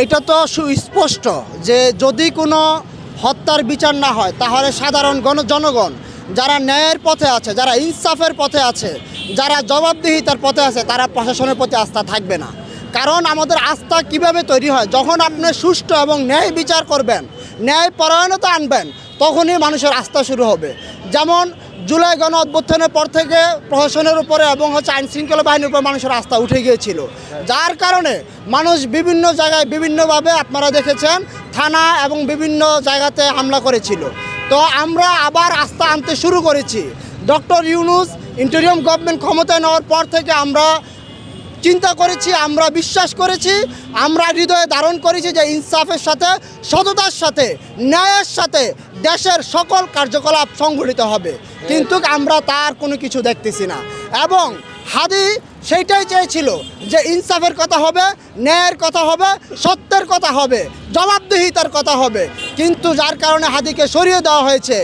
এটা তো সুস্পষ্ট যে যদি কোনো হত্যার বিচার না হয় তাহলে সাধারণ জনগণ যারা ন্যায়ের পথে আছে, যারা ইনসাফের পথে আছে, যারা জবাবদিহিতার পথে আছে, তারা প্রশাসনের প্রতি আস্থা থাকবে না। কারণ আমাদের আস্থা কিভাবে তৈরি হয়, যখন আপনি সুষ্ঠু এবং ন্যায় বিচার করবেন, ন্যায় পরায়ণতা আনবেন, তখনই মানুষের আস্থা শুরু হবে। যেমন জুলাই গণ অভ্যুত্থানের পর থেকে প্রশাসনের উপরে এবং আইন শৃঙ্খলা বাহিনীর উপর মানুষের আস্থা উঠে গিয়েছিল, যার কারণে মানুষ বিভিন্ন জায়গায় বিভিন্নভাবে আপনারা দেখেছেন থানা এবং বিভিন্ন জায়গাতে হামলা করেছিল। তো আমরা আবার আস্থা আনতে শুরু করেছি। ডক্টর ইউনূস ইন্টারিম গভর্নমেন্ট ক্ষমতায় নেওয়ার পর থেকে আমরা চিন্তা করেছি, আমরা বিশ্বাস করেছি, আমরা হৃদয়ে ধারণ করেছি যে ইনসাফের সাথে, সততার সাথে, ন্যায়ের সাথে দেশের সকল কার্যকলাপ সংগঠিত হবে। কিন্তু আমরা তার কোনো কিছু দেখতেছি না। এবং হাদি সেইটাই চেয়েছিল যে ইনসাফের কথা হবে, ন্যায়ের কথা হবে, সত্যের কথা হবে, জবাবদিহিতার কথা হবে, কিন্তু যার কারণে হাদিকে সরিয়ে দেওয়া হয়েছে।